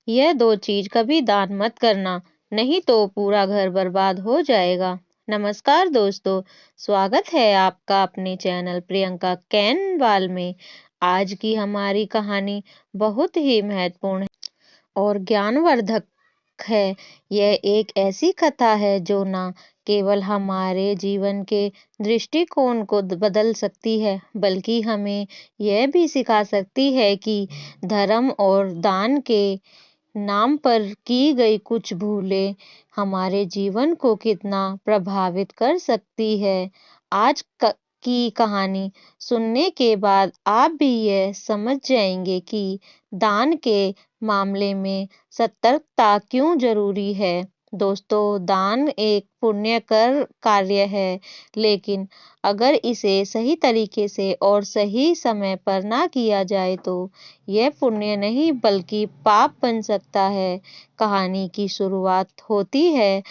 यह दो चीज कभी दान मत करना, नहीं तो पूरा घर बर्बाद हो जाएगा। नमस्कार दोस्तों, स्वागत है आपका अपने चैनल प्रियंका कैनवाल में। आज की हमारी कहानी बहुत ही महत्वपूर्ण और ज्ञानवर्धक है। यह एक ऐसी कथा है जो न केवल हमारे जीवन के दृष्टिकोण को बदल सकती है, बल्कि हमें यह भी सिखा सकती है कि धर्म और दान के नाम पर की गई कुछ भूलें हमारे जीवन को कितना प्रभावित कर सकती है। आज की कहानी सुनने के बाद आप भी यह समझ जाएंगे कि दान के मामले में सतर्कता क्यों जरूरी है। दोस्तों, दान एक पुण्य कर कार्य है, लेकिन अगर इसे सही तरीके से और सही समय पर ना किया जाए तो यह पुण्य नहीं बल्कि पाप बन सकता है। कहानी की शुरुआत होती है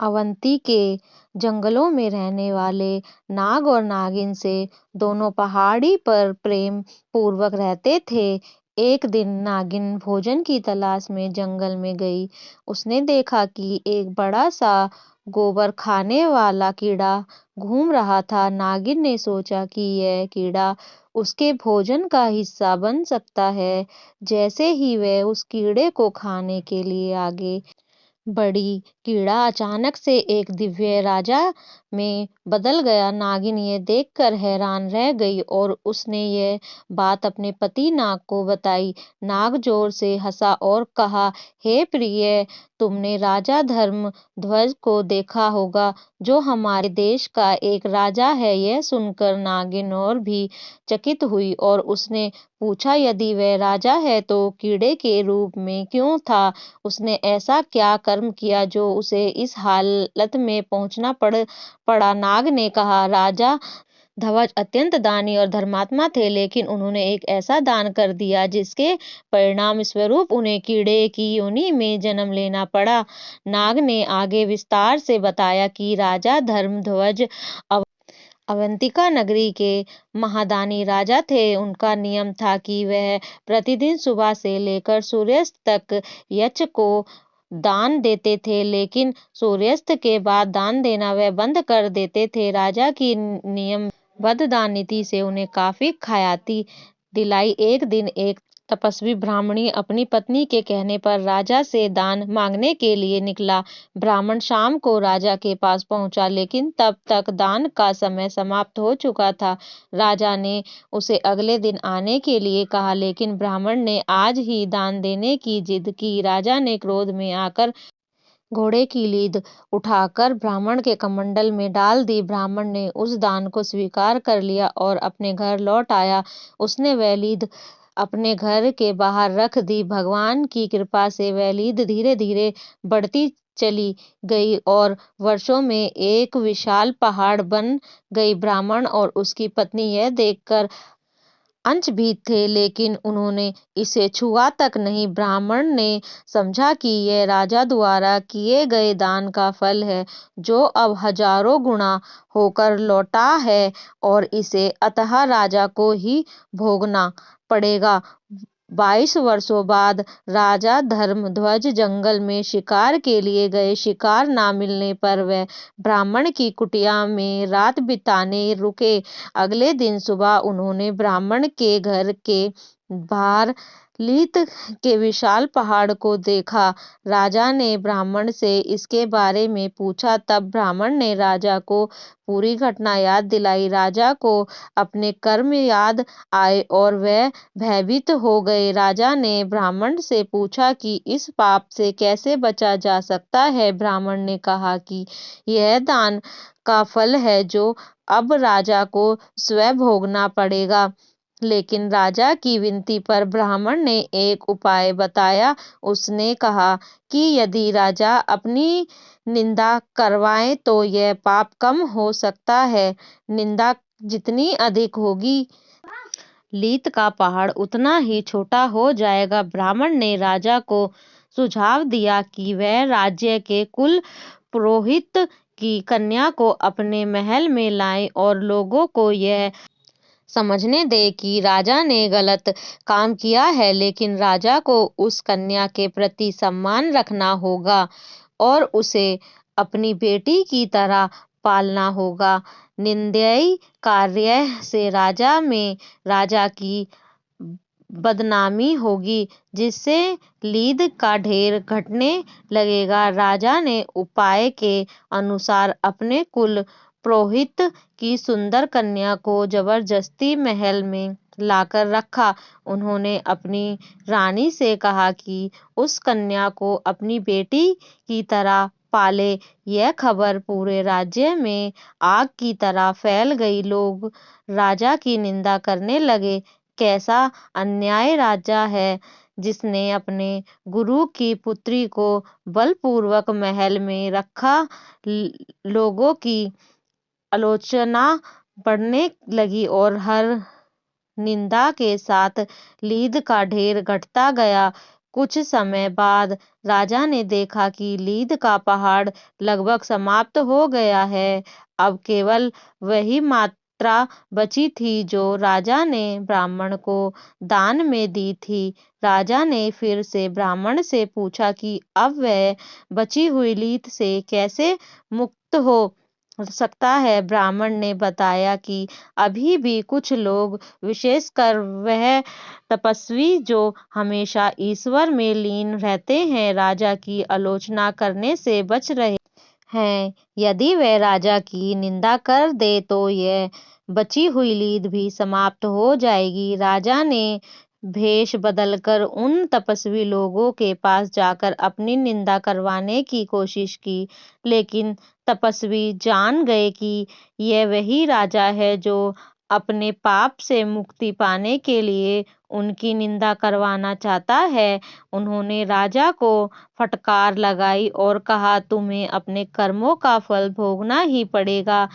अवंती के जंगलों में रहने वाले नाग और नागिन से। दोनों पहाड़ी पर प्रेम पूर्वक रहते थे। एक दिन नागिन भोजन की तलाश में जंगल में गई। उसने देखा कि एक बड़ा सा गोबर खाने वाला कीड़ा घूम रहा था। नागिन ने सोचा कि यह कीड़ा उसके भोजन का हिस्सा बन सकता है। जैसे ही वह उस कीड़े को खाने के लिए आगे बड़ी, कीड़ा अचानक से एक दिव्य राजा में बदल गया। नागिन ये देखकर हैरान रह गई और उसने ये बात अपने पति नाग को बताई। नाग जोर से हंसा और कहा, हे प्रिय, तुमने राजा धर्मध्वज को देखा होगा, जो हमारे देश का एक राजा है। यह सुनकर नागिन और भी चकित हुई और उसने पूछा, यदि वह राजा है तो कीड़े के रूप में क्यों था? उसने ऐसा क्या कर्म किया जो उसे इस हालत में पहुंचना पड़ा? नाग ने कहा, राजा ध्वज अत्यंत दानी और धर्मात्मा थे, लेकिन उन्होंने एक ऐसा दान कर दिया जिसके परिणाम स्वरूप उन्हें कीड़े की योनि में जन्म लेना पड़ा। नाग ने आगे विस्तार से बताया कि राजा धर्मध्वज अवंतिका नगरी के महादानी राजा थे। उनका नियम था कि वह प्रतिदिन सुबह से लेकर सूर्यास्त तक यक्ष को दान देते थे, लेकिन सूर्यास्त के बाद दान देना वह बंद कर देते थे। राजा की नियमबद्ध दान नीति से उन्हें काफी ख्याति दिलाई। एक दिन एक तपस्वी ब्राह्मणी अपनी पत्नी के कहने पर राजा से दान मांगने के लिए निकला। ब्राह्मण शाम को राजा के पास पहुंचा, लेकिन तब तक दान का समय समाप्त हो चुका था। राजा ने उसे अगले दिन आने के लिए कहा, लेकिन ब्राह्मण ने आज ही दान देने की जिद की। राजा ने क्रोध में आकर घोड़े की लीद उठाकर ब्राह्मण के कमंडल में डाल दी। ब्राह्मण ने उस दान को स्वीकार कर लिया और अपने घर लौट आया। उसने वह लीद अपने घर के बाहर रख दी। भगवान की कृपा से वह लीद धीरे धीरे बढ़ती चली गई और वर्षों में एक विशाल पहाड़ बन गई। ब्राह्मण और उसकी पत्नी यह देखकर अंशभीत थे, लेकिन उन्होंने इसे छुआ तक नहीं। ब्राह्मण ने समझा कि यह राजा द्वारा किए गए दान का फल है, जो अब हजारों गुना होकर लौटा है और इसे अतः राजा को ही भोगना पड़ेगा। 22 वर्षों बाद राजा धर्मध्वज जंगल में शिकार के लिए गए। शिकार ना मिलने पर वह ब्राह्मण की कुटिया में रात बिताने रुके। अगले दिन सुबह उन्होंने ब्राह्मण के घर के बाहर लीत के विशाल पहाड़ को देखा। राजा ने ब्राह्मण से इसके बारे में पूछा। तब ब्राह्मण ने राजा को पूरी घटना याद दिलाई। राजा को अपने कर्म याद आए और वह भयभीत हो गए। राजा ने ब्राह्मण से पूछा कि इस पाप से कैसे बचा जा सकता है। ब्राह्मण ने कहा कि यह दान का फल है, जो अब राजा को स्वयं भोगना पड़ेगा। लेकिन राजा की विनती पर ब्राह्मण ने एक उपाय बताया। उसने कहा कि यदि राजा अपनी निंदा करवाए तो यह पाप कम हो सकता है। निंदा जितनी अधिक होगी, लीत का पहाड़ उतना ही छोटा हो जाएगा। ब्राह्मण ने राजा को सुझाव दिया कि वह राज्य के कुल पुरोहित की कन्या को अपने महल में लाए और लोगों को यह समझने दे कि राजा ने गलत काम किया है, लेकिन राजा को उस कन्या के प्रति सम्मान रखना होगा और उसे अपनी बेटी की तरह पालना होगा। निंदनीय कार्य से राजा की बदनामी होगी, जिससे लीद का ढेर घटने लगेगा। राजा ने उपाय के अनुसार अपने कुल पुरोहित की सुंदर कन्या को जबरदस्ती महल में लाकर रखा। उन्होंने अपनी रानी से कहा कि उस कन्या को अपनी बेटी की तरह पाले। यह खबर पूरे राज्य में आग की तरह फैल गई। लोग राजा की निंदा करने लगे। कैसा अन्याय राजा है, जिसने अपने गुरु की पुत्री को बलपूर्वक महल में रखा। लोगों की आलोचना बढ़ने लगी और हर निंदा के साथ लीद का ढेर घटता गया। कुछ समय बाद राजा ने देखा कि लीद का पहाड़ लगभग समाप्त हो गया है। अब केवल वही मात्रा बची थी जो राजा ने ब्राह्मण को दान में दी थी। राजा ने फिर से ब्राह्मण से पूछा कि अब वह बची हुई लीद से कैसे मुक्त हो सकता है। ब्राह्मण ने बताया कि अभी भी कुछ लोग, विशेषकर वह तपस्वी जो हमेशा ईश्वर में लीन रहते हैं, राजा की आलोचना करने से बच रहे हैं। यदि वह राजा की निंदा कर दे तो यह बची हुई लीद भी समाप्त हो जाएगी। राजा ने भेष बदलकर उन तपस्वी लोगों के पास जाकर अपनी निंदा करवाने की कोशिश की, लेकिन तपस्वी जान गए कि यह वही राजा है जो अपने पाप से मुक्ति पाने के लिए उनकी निंदा करवाना चाहता है। उन्होंने राजा को फटकार लगाई और कहा, तुम्हें अपने कर्मों का फल भोगना ही पड़ेगा।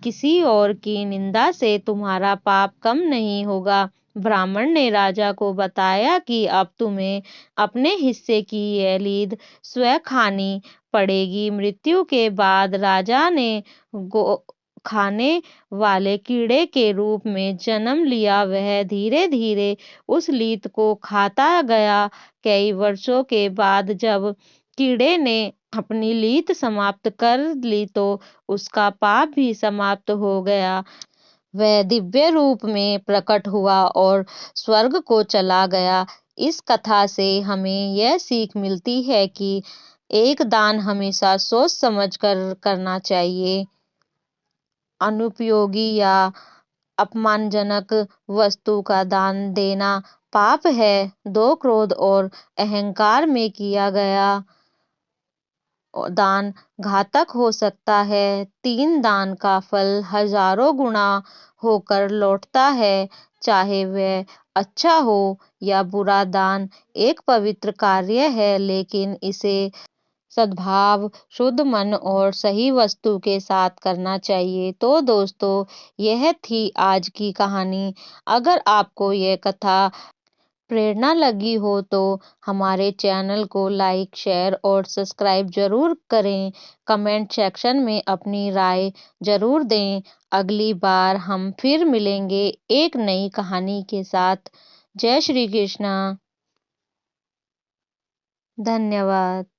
किसी और की निंदा से तुम्हारा पाप कम नहीं होगा। ब्राह्मण ने राजा को बताया कि अब तुम्हें अपने हिस्से की यह लीद स्वयं खानी पड़ेगी। मृत्यु के बाद राजा ने खाने वाले कीड़े के रूप में जन्म लिया। वह धीरे धीरे उस लीद को खाता गया। कई वर्षों के बाद जब कीड़े ने अपनी लीद समाप्त कर ली तो उसका पाप भी समाप्त हो गया। वह दिव्य रूप में प्रकट हुआ और स्वर्ग को चला गया। इस कथा से हमें यह सीख मिलती है कि एक दान हमेशा सोच समझ कर करना चाहिए। अनुपयोगी या अपमानजनक वस्तु का दान देना पाप है। 2 क्रोध और अहंकार में किया गया दान घातक हो सकता है। 3 दान का फल हजारों गुना होकर लौटता है, चाहे वह अच्छा हो या बुरा। दान एक पवित्र कार्य है, लेकिन इसे सद्भाव, शुद्ध मन और सही वस्तु के साथ करना चाहिए। तो दोस्तों, यह थी आज की कहानी। अगर आपको यह कथा प्रेरणा लगी हो तो हमारे चैनल को लाइक, शेयर और सब्सक्राइब जरूर करें। कमेंट सेक्शन में अपनी राय जरूर दें। अगली बार हम फिर मिलेंगे एक नई कहानी के साथ। जय श्री कृष्णा। धन्यवाद।